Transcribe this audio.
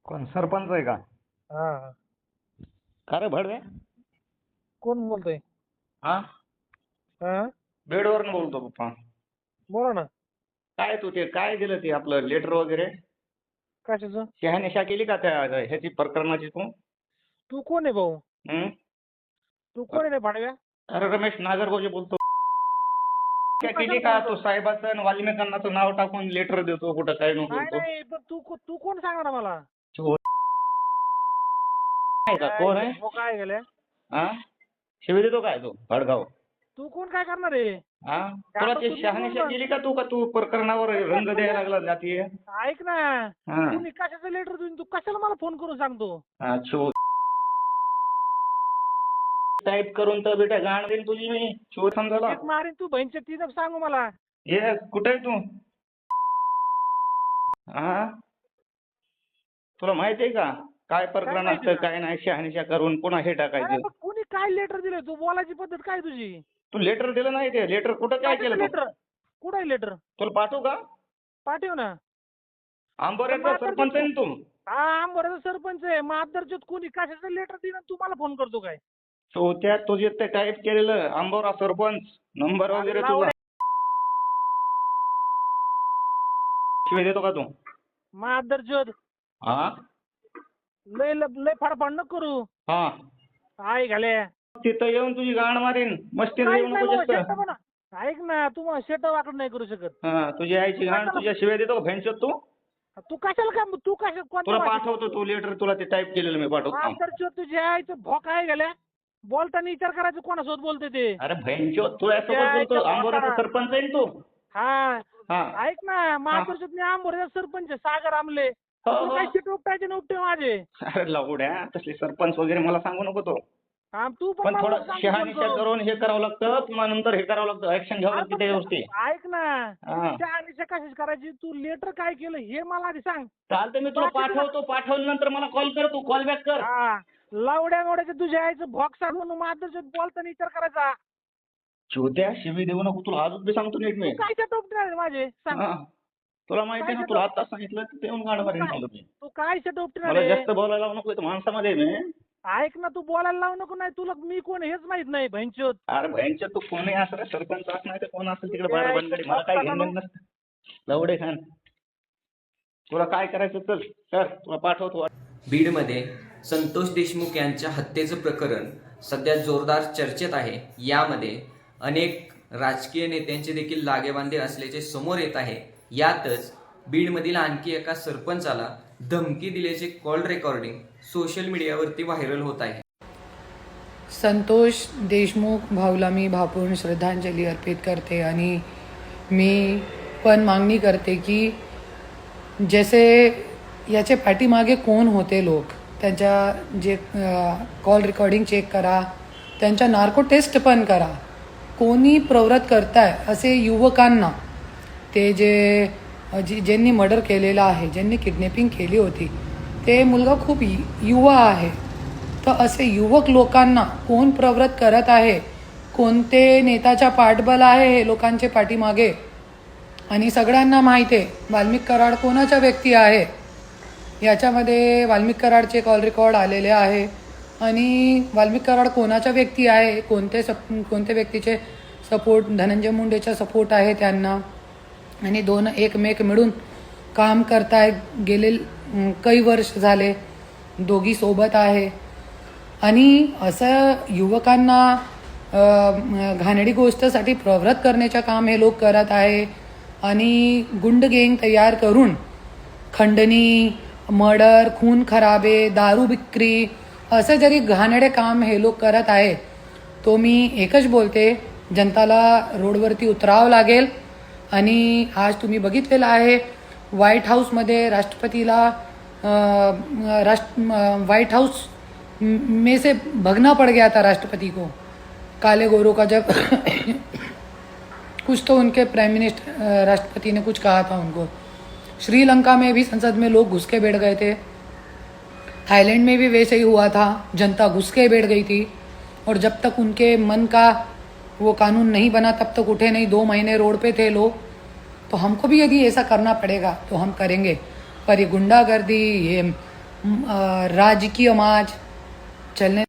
कोण सरपंच आहे का? हा. का रे भडवे? कोण बोलतोय? हा, हा. बेडवरून बोलतो पप्पा. बोला ना. काय तू ते काय दिलं ते आपलं लेटर वगैरे कशाचं? शहानिशा केली का त्या ह्याची प्रकरणाची तू? तू कोण आहे भाऊ? हं? तू कोण आहे रे भाडव्या? अरे रमेश नागरगोजे बोलतो. तू काय केली कशाला का फोन तू कर? साहेबाचं आणि वाल्मिकांनाचं नाव टाकून लेटर देतो कुठं काय नको नाही बोलतो? नाही, पण तू कोण सांगणार मला? चोर आहे का? कोण आहे? हो काय गेले? हा, शिवी देतो काय तू भडगाव? तू कोण काय करणार आहे? हा, तुला ते तुम्ही शहानिशा बोलवा. केली का तू प्रकरणावर रंग द्यायला लागला जातीय? ऐक ना. हा. तुम्ही कशाचं लेटर देऊन तू कशाला मला फोन करून सांगतो? हा, चोर टाईप करून तर बेटा गाण देईन तुझी मी चोर समजायला. एक मारीन तू बहिणच्या तिथं सांगू मला. ये कुठे आहे तू? हा, तुला माहिती आहे का काय प्रकरण माहिती असतं का? काय नाही शहानिशा करून पुन्हा हे अरे टाकायचं? पण कोणी काय लेटर दिलंय? तू बोलायची पद्धत काय तुझी? तू लेटर दिलं नाही ते लेटर कुठं काय केलं तू? लेटर कुठं आहे लेटर? तुला पाठवू का? पाठव ना. आंबोऱ्याचा सरपंच आहे ना तू? हा, आंबोऱ्याचा सरपंच आहे. मातरच्यात कोणी कशाचं लेटर दिलं तू मला फोन करतो काय? तो त्या तुझे ते टाईप केलेलं आंबोरा सरपंच नंबर वगैरे तुझा लावड्या शिवाय देतो का तू? मातरच्यात हा लय लय फडफड नको करू. हा, आई घाले. तिथं येऊन तुझी गाण मारीन मस्ती येऊ नको जास्त. ऐक ना, तू मला शेट वाकड नाही करू शकत. हा, तुझी आईची गाण तुझ्या शिवाय देतो का भैंचोद तू? तू कशाला काय तू कशा तुला कोणत्या पाठवतो तू लेटर तुला ते टाईप केलेलं मी पाठवतो. मातरच्यात तुझी आईचं भोक आहे घाल्या. बोलताना विचार करायचं कोणासोबत बोलते ते. अरे भैंचोद तुझ्यासोबत बोलतो आंबोऱ्याचा सरपंच आहे ना तू? हा. हा. ऐक ना, मातरच्यात मी आंबोऱ्याचा सरपंच आहे, सागर आमले. हो, तू हो. काय शेट उपटायचे ना उपटे माझे. अरे लावड्या तसले सरपंच वगैरे मला सांगू नको तो. हा, तू पण मला थोडं सांग शहानिशा फोन करून. करून हे करावं लागतं पुन्हा नंतर हे करावं लागतं ऍक्शन घ्यावं लागते त्या गोष्टी. ऐक ना, हा. शहानिशा कशाची करायची? तू लेटर काय केलं हे मला आधी सांग. चालतं मी तुला पाठवतो पाठवल्यानंतर मला कॉल कर तू कॉल बॅक कर. हा, लावड्या मोड्याच्या तुझ्या आईचं भोक सांगून मातरच्यात बोलताना विचार करायचा. छोट्या शिवी देऊ नको तुला अजून बी सांगतो नीट मी. तू काय शेट उपटणार माझे सांग. हा. तुला माहिती आहे ना तुला आता सांगितलं तर ते येऊन गाणं मारीन चालू मी. तू काय शेट उपटणार मला जास्त बोलायला लावू नको इथं माणसामध्ये आहे मी. ऐक ना, तू बोलायला लावू नको. नाही तुला मी कोण हेच माहित नाही भैंचोद. अरे भैंच्या तू कोणी असं सरपंच असं नाही तर कोण असेल तिकडे बाहेर बनगडी मला काय घेणं नसतं. लवडे खान तुला काय करायचं चल कर तुला पाठवतो. बीडमध्ये संतोष देशमुख यांच्या हत्येचं प्रकरण सध्या जोरदार चर्चेत आहे. यामध्ये अनेक राजकीय नेत्यांचे देखील लागेबांधे असल्याचे समोर येत आहे. यातच बीडमधील आणखी एका सरपंचाला धमकी दिल्याचे कॉल रेकॉर्डिंग सोशल मीडियावरती व्हायरल होत आहे. संतोष देशमुख भाऊला मी भावपूर्ण श्रद्धांजली अर्पित करते आणि मी पण मागणी करते की जसे याचे पाठीमागे कोण होते लोक त्यांच्या जे कॉल रेकॉर्डिंग चेक करा, त्यांच्या नार्को टेस्ट पण करा. कोणी प्रवृत्त करताय असे युवकांना, ते ज्यांनी मर्डर केलेला आहे, ज्यांनी किडनॅपिंग केली होती, ते मुलगा खूप युवा आहे. तर असे युवक लोकांना कोण प्रवृत्त करत आहे, कोणते नेताच्या पाठबळ आहे हे लोकांचे पाठीमागे. आणि सगळ्यांना माहिती आहे वाल्मिक कराड कोणाच्या व्यक्ती आहे. याच्यामध्ये वाल्मिक कराडचे कॉल रेकॉर्ड आलेले आहे आणि वाल्मिक कराड कोणाच्या व्यक्ती आहे, कोणत्या व्यक्तीचे सपोर्ट, धनंजय मुंडेचा सपोर्ट आहे त्यांना. आणि दोन एकमेक मिळून काम करताय. गेले काही वर्ष झाले दोघी सोबत आहे. आणि असं युवकांना घाणेरडी गोष्टीसाठी प्रवृत्त करण्याचं काम हे लोक करत आहे. आणि गुंड गँग तयार करून खंडणी, मर्डर, खून खराबे, दारू विक्री असं जरी घाणेरडे काम हे लोक करत आहे, तो मी एकच बोलते, जनताला रोडवरती उतरावं लागेल. आणि आज तुम्ही बघितलेलं आहे व्हाईट हाऊसमध्ये राष्ट्रपतीला व्हाईट हाउस में से भगना पड़ गया था राष्ट्रपति को, काले गोरों का जब कुछ तो उनके प्राइम मिनिस्टर राष्ट्रपति ने कुछ कहा था उनको. श्रीलंका में भी संसद में लोग घुस के बैठ गए थे. थाईलैंड में भी वैसे ही हुआ था, जनता घुस के बैठ गई थी. और जब तक उनके मन का वो कानून नहीं बना तब तक उठे नहीं. 2 महीने रोड पे थे लोग. तो हमको भी यदि ऐसा करना पड़ेगा तो हम करेंगे. पर ये गुंडागर्दी, ये राजकीय माज चलने